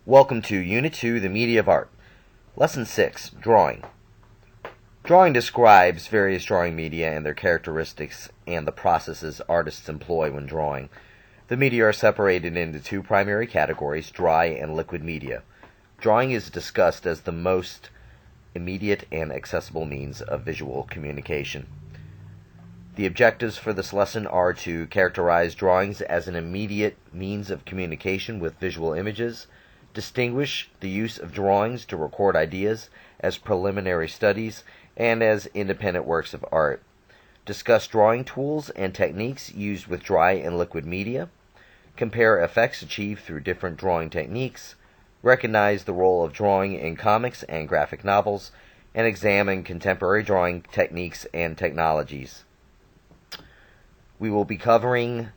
Welcome to Unit 2, The Media of Art. Lesson 6, Drawing. Drawing describes various drawing media and their characteristics and the processes artists employ when drawing. The media are separated into two primary categories, dry and liquid media. Drawing is discussed as the most immediate and accessible means of visual communication. The objectives for this lesson are to characterize drawings as an immediate means of communication with visual images, distinguish the use of drawings to record ideas as preliminary studies and as independent works of art, discuss drawing tools and techniques used with dry and liquid media, compare effects achieved through different drawing techniques, recognize the role of drawing in comics and graphic novels, and examine contemporary drawing techniques and technologies. We will be covering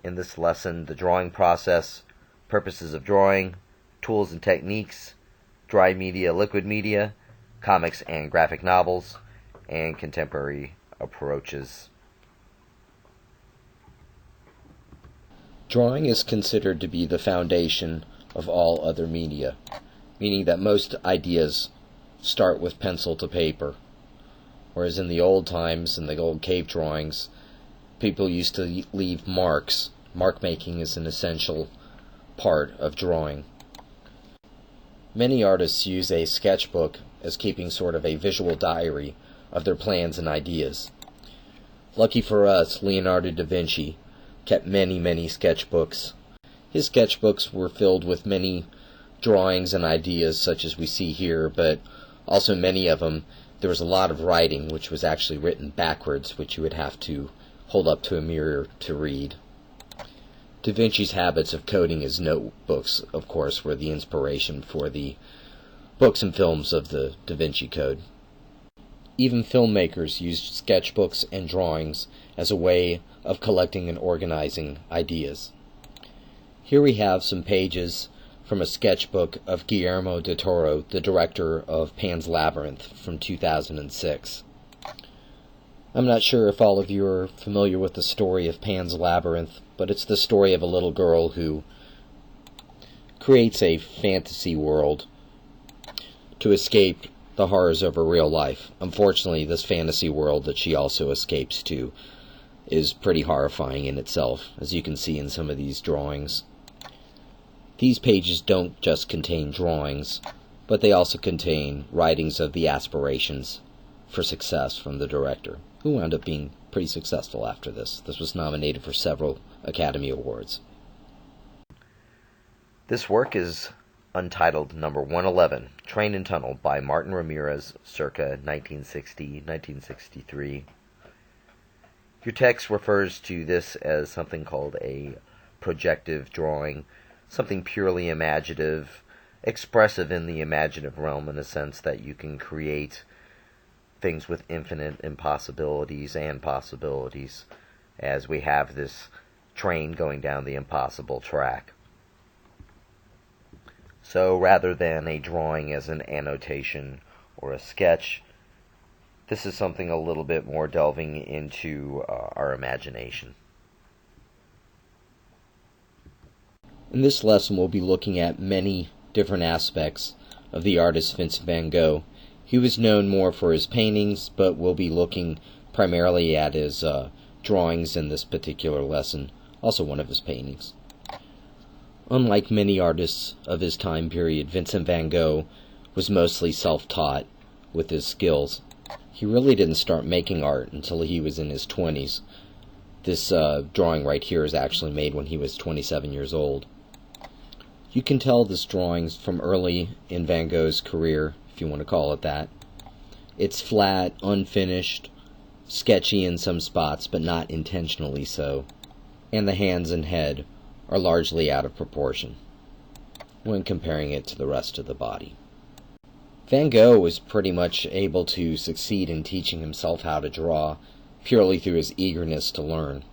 in this lesson the drawing process, purposes of drawing, tools and techniques, dry media, liquid media, comics and graphic novels, and contemporary approaches. Drawing is considered to be the foundation of all other media, meaning that most ideas start with pencil to paper, whereas in the old times, in the old cave drawings, people used to leave marks. Mark making is an essential part of drawing. Many artists use a sketchbook as keeping sort of a visual diary of their plans and ideas. Lucky for us, Leonardo da Vinci kept many sketchbooks. His sketchbooks were filled with many drawings and ideas such as we see here, but also many of them, there was a lot of writing which was actually written backwards, which you would have to hold up to a mirror to read. Da Vinci's habits of coding his notebooks, of course, were the inspiration for the books and films of the Da Vinci Code. Even filmmakers used sketchbooks and drawings as a way of collecting and organizing ideas. Here we have some pages from a sketchbook of Guillermo del Toro, the director of Pan's Labyrinth from 2006. I'm not sure if all of you are familiar with the story of Pan's Labyrinth, but it's the story of a little girl who creates a fantasy world to escape the horrors of her real life. Unfortunately, this fantasy world that she also escapes to is pretty horrifying in itself, as you can see in some of these drawings. These pages don't just contain drawings, but they also contain writings of the aspirations for success from the director, who wound up being pretty successful after this. This was nominated for several Academy Awards. This work is untitled number 111, Train and Tunnel by Martin Ramirez, circa 1960-1963. Your text refers to this as something called a projective drawing, something purely imaginative, expressive in the imaginative realm in a sense that you can create things with infinite impossibilities and possibilities, as we have this train going down the impossible track. So rather than a drawing as an annotation or a sketch, this is something a little bit more delving into our imagination. In this lesson, we'll be looking at many different aspects of the artist Vincent van Gogh. He was known more for his paintings, but we'll be looking primarily at his drawings in this particular lesson, also one of his paintings. Unlike many artists of his time period, Vincent van Gogh was mostly self-taught with his skills. He really didn't start making art until he was in his 20s. This drawing right here is actually made when he was 27 years old. You can tell this drawing's from early in Van Gogh's career, if you want to call it that. It's flat, unfinished, sketchy in some spots, but not intentionally so. And the hands and head are largely out of proportion when comparing it to the rest of the body. Van Gogh was pretty much able to succeed in teaching himself how to draw purely through his eagerness to learn.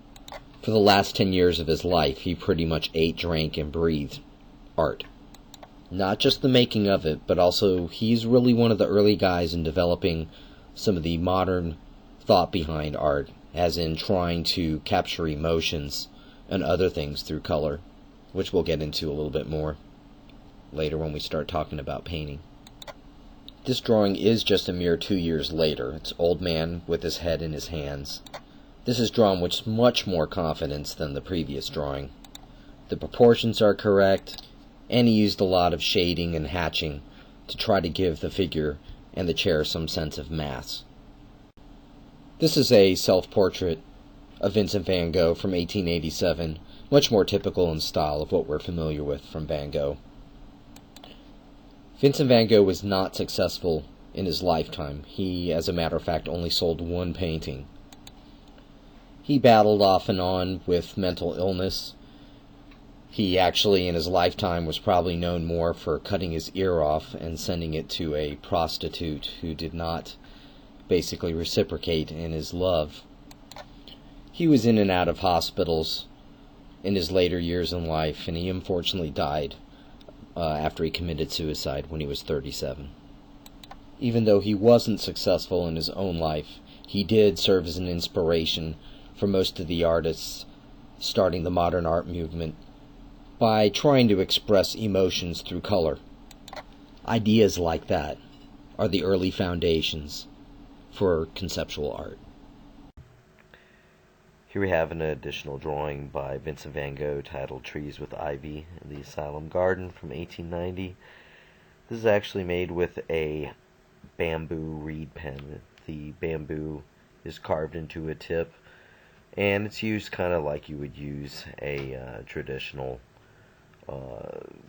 For the last 10 years of his life, he pretty much ate, drank, and breathed art. Not just the making of it, but also he's really one of the early guys in developing some of the modern thought behind art, as in trying to capture emotions and other things through color, which we'll get into a little bit more. later when we start talking about painting. This drawing is just a mere 2 years later. It's Old Man with his head in his hands. This is drawn with much more confidence than the previous drawing. The proportions are correct, and he used a lot of shading and hatching to try to give the figure and the chair some sense of mass. This is a self-portrait of Vincent van Gogh from 1887, much more typical in style of what we're familiar with from Van Gogh. Vincent van Gogh was not successful in his lifetime. He, as a matter of fact, only sold one painting. He battled off and on with mental illness. He actually, in his lifetime, was probably known more for cutting his ear off and sending it to a prostitute who did not basically reciprocate in his love. He was in and out of hospitals in his later years in life, and he unfortunately died after he committed suicide when he was 37. Even though he wasn't successful in his own life, he did serve as an inspiration for most of the artists starting the modern art movement by trying to express emotions through color. Ideas like that are the early foundations for conceptual art. Here we have an additional drawing by Vincent van Gogh titled Trees with Ivy in the Asylum Garden from 1890. This is actually made with a bamboo reed pen. The bamboo is carved into a tip, and it's used kind of like you would use a traditional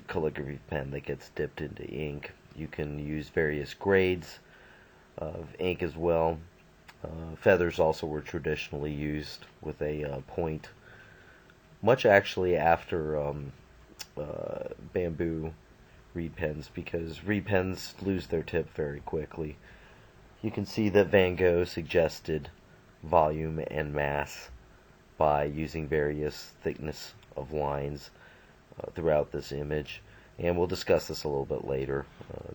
calligraphy pen that gets dipped into ink. You can use various grades of ink as well. Feathers also were traditionally used with a point, much actually after bamboo reed pens, because reed pens lose their tip very quickly. You can see that Van Gogh suggested volume and mass by using various thickness of lines throughout this image, and we'll discuss this a little bit later.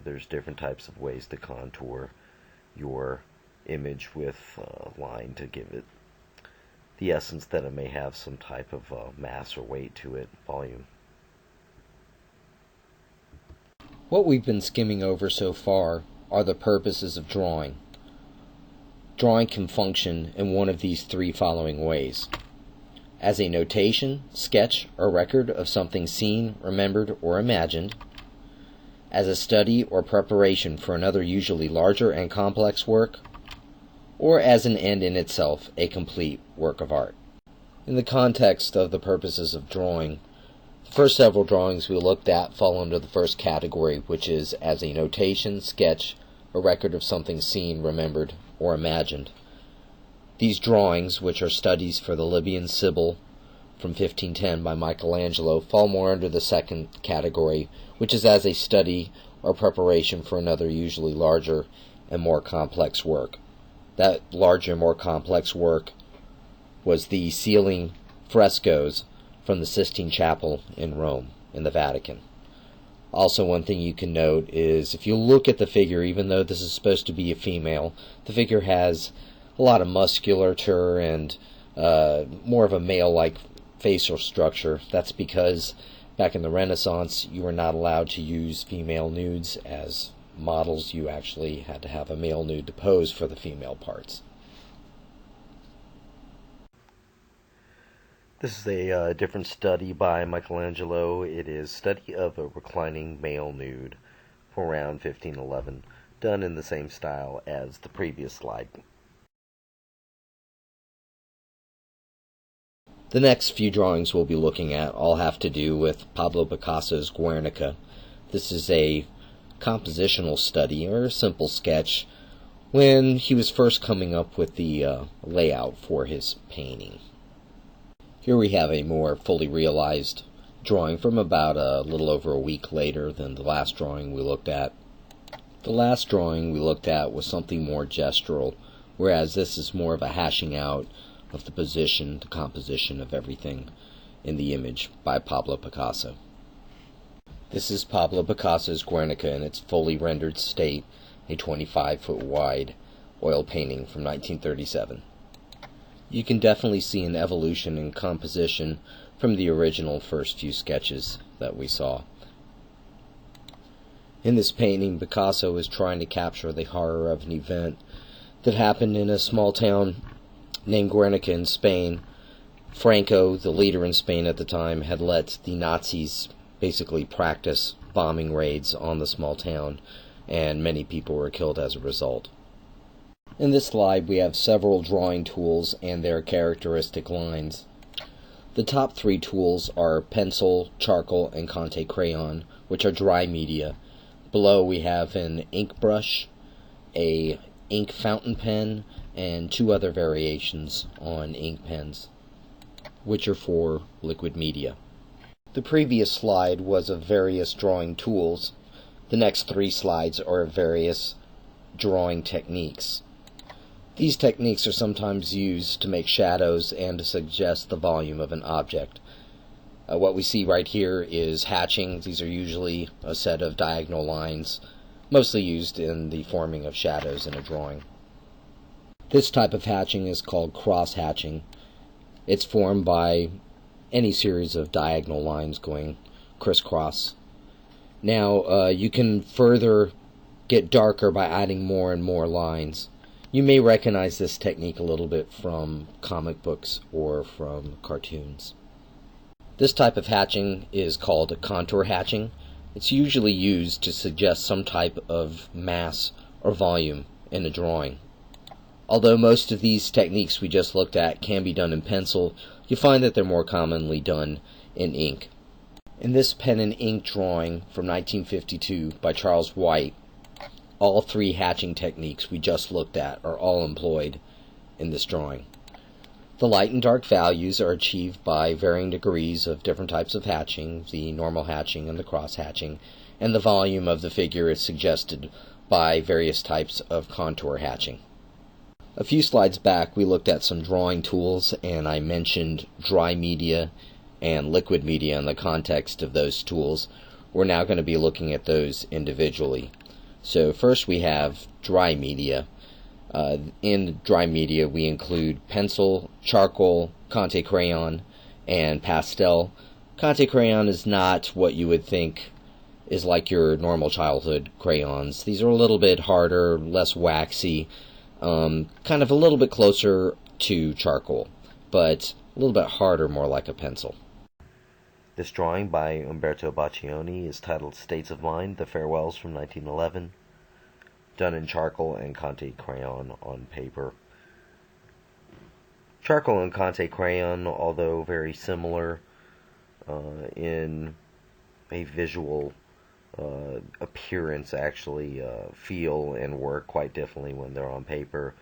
There's different types of ways to contour your image with line to give it the essence that it may have some type of mass or weight to it, volume. What we've been skimming over so far are the purposes of drawing. Drawing can function in one of these three following ways: as a notation, sketch, or record of something seen, remembered, or imagined; as a study or preparation for another usually larger and complex work; or as an end in itself, a complete work of art. In the context of the purposes of drawing, the first several drawings we looked at fall under the first category, which is as a notation, sketch, or record of something seen, remembered, or imagined. These drawings, which are studies for the Libyan Sibyl from 1510 by Michelangelo, fall more under the second category, which is as a study or preparation for another usually larger and more complex work. That larger, more complex work was the ceiling frescoes from the Sistine Chapel in Rome, in the Vatican. Also, one thing you can note is, if you look at the figure, even though this is supposed to be a female, the figure has a lot of musculature and more of a male-like facial structure. That's because back in the Renaissance, you were not allowed to use female nudes as models. You actually had to have a male nude to pose for the female parts. This is a different study by Michelangelo. It is Study of a Reclining Male Nude from around 1511, done in the same style as the previous slide. The next few drawings we'll be looking at all have to do with Pablo Picasso's Guernica. This is a compositional study, or a simple sketch, when he was first coming up with the layout for his painting. Here we have a more fully realized drawing from about a little over a week later than the last drawing we looked at. The last drawing we looked at was something more gestural, whereas this is more of a hashing out of the position, the composition of everything in the image by Pablo Picasso. This is Pablo Picasso's Guernica in its fully rendered state, a 25-foot wide oil painting from 1937. You can definitely see an evolution in composition from the original first few sketches that we saw. In this painting, Picasso is trying to capture the horror of an event that happened in a small town named Guernica in Spain. Franco, the leader in Spain at the time, had let the Nazis basically practice bombing raids on the small town, and many people were killed as a result. In this slide, we have several drawing tools and their characteristic lines. The top three tools are pencil, charcoal, and Conte crayon, which are dry media. Below we have an ink brush, a ink fountain pen, and two other variations on ink pens, which are for liquid media. The previous slide was of various drawing tools. The next three slides are of various drawing techniques. These techniques are sometimes used to make shadows and to suggest the volume of an object. What we see right here is hatching. These are usually a set of diagonal lines, mostly used in the forming of shadows in a drawing. This type of hatching is called cross-hatching. It's formed by any series of diagonal lines going crisscross. Now, you can further get darker by adding more and more lines. You may recognize this technique a little bit from comic books or from cartoons. This type of hatching is called contour hatching. It's usually used to suggest some type of mass or volume in a drawing. Although most of these techniques we just looked at can be done in pencil, you find that they're more commonly done in ink. In this pen and ink drawing from 1952 by Charles White, all three hatching techniques we just looked at are all employed in this drawing. The light and dark values are achieved by varying degrees of different types of hatching, the normal hatching and the cross hatching, and the volume of the figure is suggested by various types of contour hatching. A few slides back we looked at some drawing tools, and I mentioned dry media and liquid media in the context of those tools. We're now going to be looking at those individually. So first we have dry media. In dry media we include pencil, charcoal, Conte crayon, and pastel. Conte crayon is not what you would think is like your normal childhood crayons. These are a little bit harder, less waxy, kind of a little bit closer to charcoal, but a little bit harder, more like a pencil. This drawing by Umberto Boccioni is titled States of Mind, The Farewells from 1911, done in charcoal and Conte crayon on paper. Charcoal and Conte crayon, although very similar in a visual appearance, actually feel and work quite differently when they're on paper.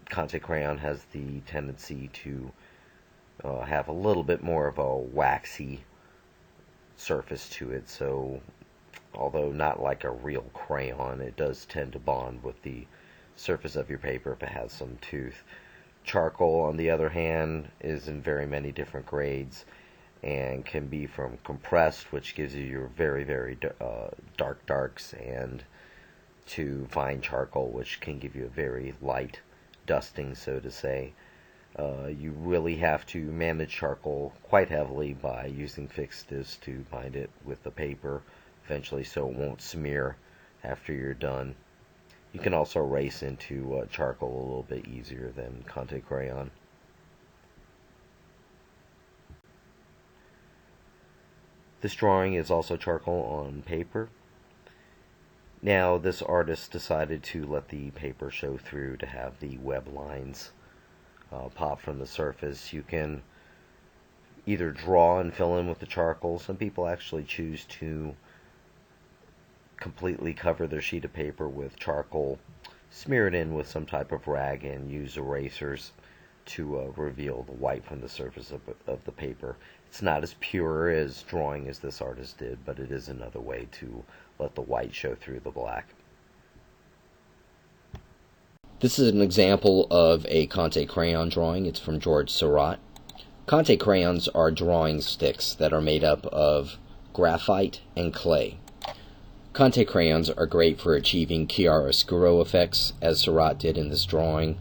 Conte crayon has the tendency to have a little bit more of a waxy surface to it, so although not like a real crayon, it does tend to bond with the surface of your paper if it has some tooth. Charcoal, on the other hand, is in very many different grades and can be from compressed, which gives you your very, very dark darks, and to fine charcoal, which can give you a very light dusting, so to say. You really have to manage charcoal quite heavily by using fixatives to bind it with the paper eventually so it won't smear after you're done. You can also erase into charcoal a little bit easier than Conte crayon. This drawing is also charcoal on paper. Now this artist decided to let the paper show through to have the web lines pop from the surface. You can either draw and fill in with the charcoal. Some people actually choose to completely cover their sheet of paper with charcoal, smear it in with some type of rag, and use erasers to reveal the white from the surface of the paper. It's not as pure as drawing as this artist did, but it is another way to let the white show through the black. This is an example of a Conte crayon drawing. It's from George Seurat. Conte crayons are drawing sticks that are made up of graphite and clay. Conte crayons are great for achieving chiaroscuro effects, as Seurat did in this drawing,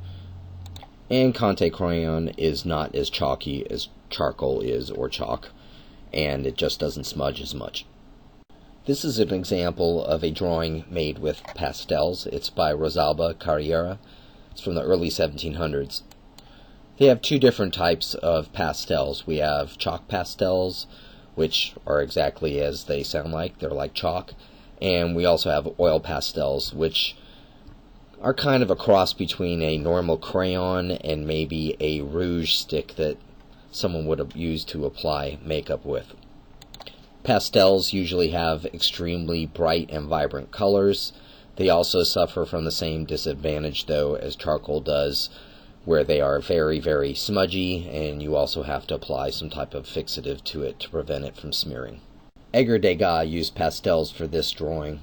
and Conte crayon is not as chalky as charcoal is, or chalk, and it just doesn't smudge as much. This is an example of a drawing made with pastels. It's by Rosalba Carriera. It's from the early 1700s. They have two different types of pastels. We have chalk pastels, which are exactly as they sound like. They're like chalk. And we also have oil pastels, which are kind of a cross between a normal crayon and maybe a rouge stick that someone would have used to apply makeup with. Pastels usually have extremely bright and vibrant colors. They also suffer from the same disadvantage, though, as charcoal does, where they are very, very smudgy, and you also have to apply some type of fixative to it to prevent it from smearing. Edgar Degas used pastels for this drawing.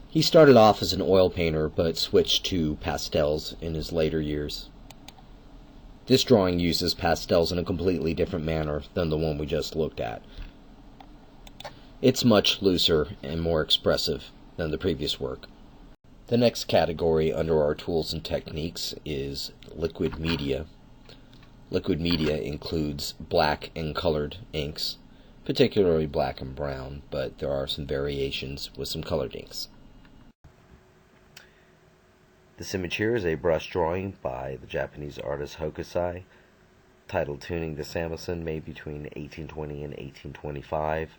He started off as an oil painter, but switched to pastels in his later years. This drawing uses pastels in a completely different manner than the one we just looked at. It's much looser and more expressive than the previous work. The next category under our tools and techniques is liquid media. Liquid media includes black and colored inks, particularly black and brown, but there are some variations with some colored inks. This image here is a brush drawing by the Japanese artist Hokusai, titled Tuning the Samisen, made between 1820 and 1825.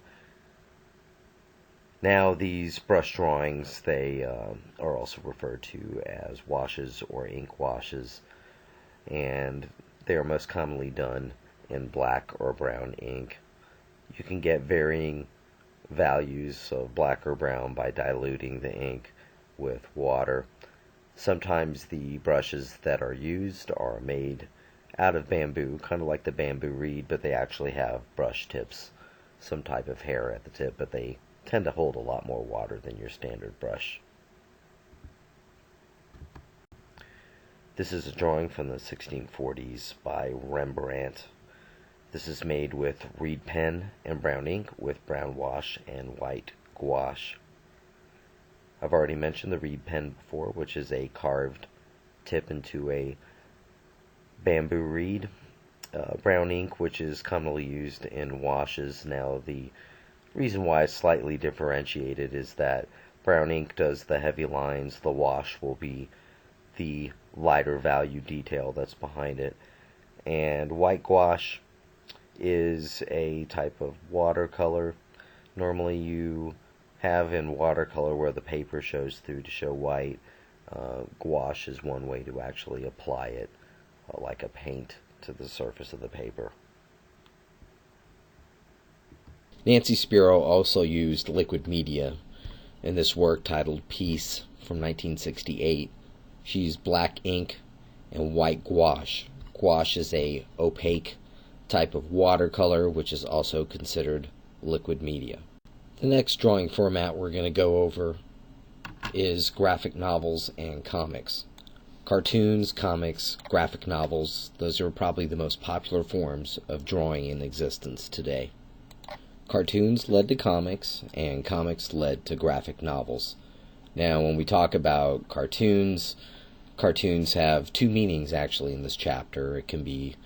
Now, these brush drawings, they are also referred to as washes or ink washes, and they are most commonly done in black or brown ink. You can get varying values of black or brown by diluting the ink with water. Sometimes the brushes that are used are made out of bamboo, kind of like the bamboo reed, but they actually have brush tips, some type of hair at the tip, but they tend to hold a lot more water than your standard brush. This is a drawing from the 1640s by Rembrandt. This is made with reed pen and brown ink with brown wash and white gouache. I've already mentioned the reed pen before, which is a carved tip into a bamboo reed. Brown ink, which is commonly used in washes. Now, the reason why it's slightly differentiated is that brown ink does the heavy lines, the wash will be the lighter value detail that's behind it, and white gouache is a type of watercolor. Normally you have in watercolor where the paper shows through to show white. Gouache is one way to actually apply it, like a paint, to the surface of the paper. Nancy Spiro also used liquid media in this work titled Peace from 1968. She used black ink and white gouache. Gouache is a opaque type of watercolor, which is also considered liquid media. The next drawing format we're going to go over is graphic novels and comics. Cartoons, comics, graphic novels, those are probably the most popular forms of drawing in existence today. Cartoons led to comics, and comics led to graphic novels. Now, when we talk about cartoons, cartoons have two meanings actually in this chapter. It can be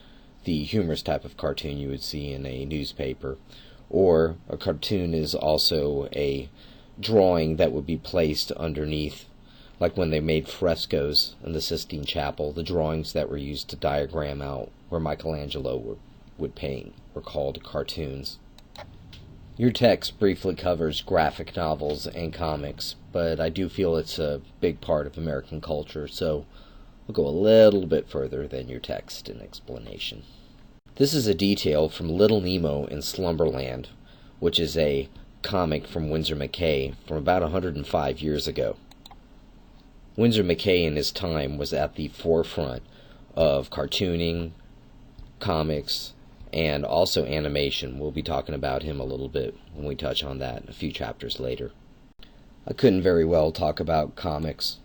the humorous type of cartoon you would see in a newspaper, or a cartoon is also a drawing that would be placed underneath, like when they made frescoes in the Sistine Chapel. The drawings that were used to diagram out where Michelangelo would paint were called cartoons. Your text briefly covers graphic novels and comics, but I do feel it's a big part of American culture, so we'll go a little bit further than your text in explanation. This is a detail from Little Nemo in Slumberland, which is a comic from Winsor McCay from about 105 years ago. Winsor McCay in his time was at the forefront of cartooning, comics, and also animation. We'll be talking about him a little bit when we touch on that a few chapters later. I couldn't very well talk about comics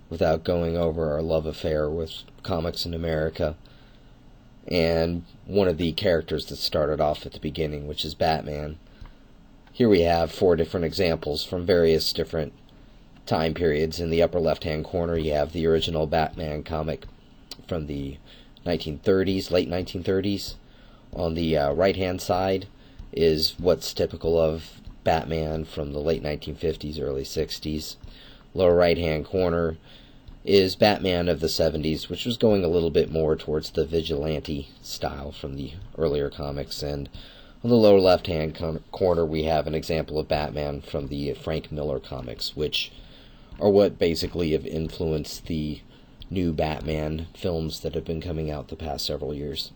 without going over our love affair with comics in America, and one of the characters that started off at the beginning, which is Batman. Here we have 4 different examples from various different time periods. In the upper left-hand corner, you have the original Batman comic from the 1930s, late 1930s. On the right-hand side is what's typical of Batman from the late 1950s, early 60s. Lower right-hand corner is Batman of the 70s, which was going a little bit more towards the vigilante style from the earlier comics. And on the lower left-hand corner, we have an example of Batman from the Frank Miller comics, which are what basically have influenced the new Batman films that have been coming out the past several years.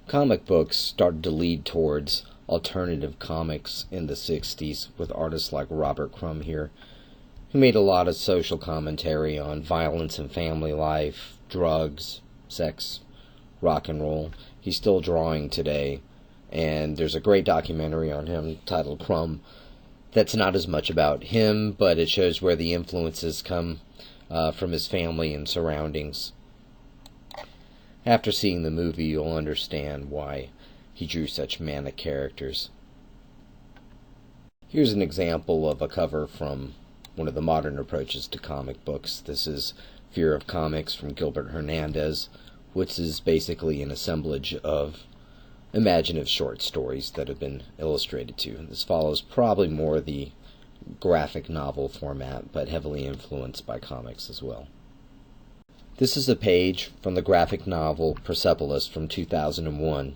Comic books started to lead towards alternative comics in the 60s with artists like Robert Crumb here, who made a lot of social commentary on violence and family life, drugs, sex, rock and roll. He's still drawing today, and there's a great documentary on him titled Crumb that's not as much about him, but it shows where the influences come from his family and surroundings. After seeing the movie, you'll understand why he drew such manic characters. Here's an example of a cover from one of the modern approaches to comic books. This is Fear of Comics from Gilbert Hernandez, which is basically an assemblage of imaginative short stories that have been illustrated to. This follows probably more the graphic novel format, but heavily influenced by comics as well. This is a page from the graphic novel Persepolis from 2001.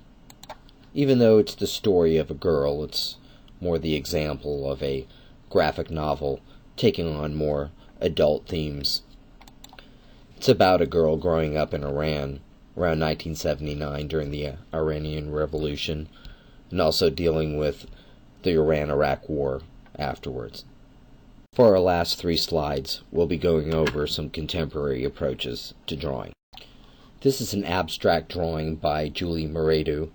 Even though it's the story of a girl, it's more the example of a graphic novel taking on more adult themes. It's about a girl growing up in Iran around 1979 during the Iranian Revolution, and also dealing with the Iran-Iraq War afterwards. For our last 3 slides, we'll be going over some contemporary approaches to drawing. This is an abstract drawing by Julie Moredu.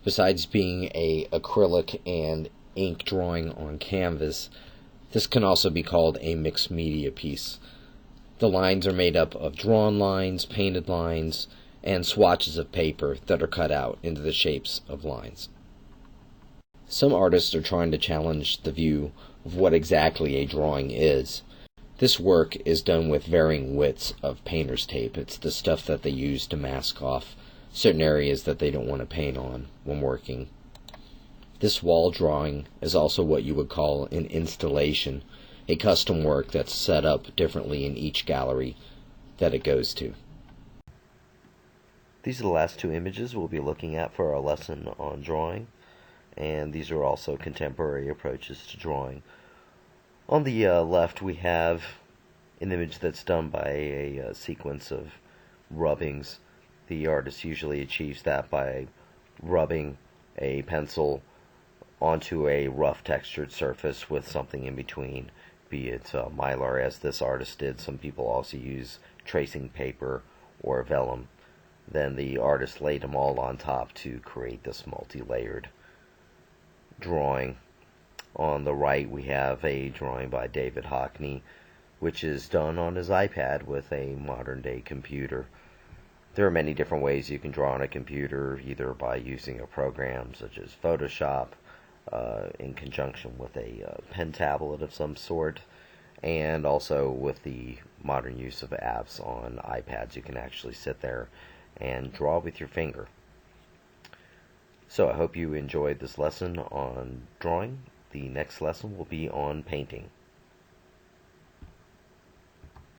Besides being a acrylic and ink drawing on canvas, this can also be called a mixed media piece. The lines are made up of drawn lines, painted lines, and swatches of paper that are cut out into the shapes of lines. Some artists are trying to challenge the view of what exactly a drawing is. This work is done with varying widths of painter's tape. It's the stuff that they use to mask off certain areas that they don't want to paint on when working. This wall drawing is also what you would call an installation, a custom work that's set up differently in each gallery that it goes to. These are the last 2 images we'll be looking at for our lesson on drawing, and these are also contemporary approaches to drawing. On the left we have an image that's done by a sequence of rubbings. The artist usually achieves that by rubbing a pencil onto a rough textured surface with something in between, be it mylar as this artist did. Some people also use tracing paper or vellum. Then the artist laid them all on top to create this multi-layered drawing. On the right we have a drawing by David Hockney, which is done on his iPad with a modern day computer. There are many different ways you can draw on a computer, either by using a program such as Photoshop, in conjunction with a pen tablet of some sort, and also with the modern use of apps on iPads. You can actually sit there and draw with your finger. So I hope you enjoyed this lesson on drawing. The next lesson will be on painting.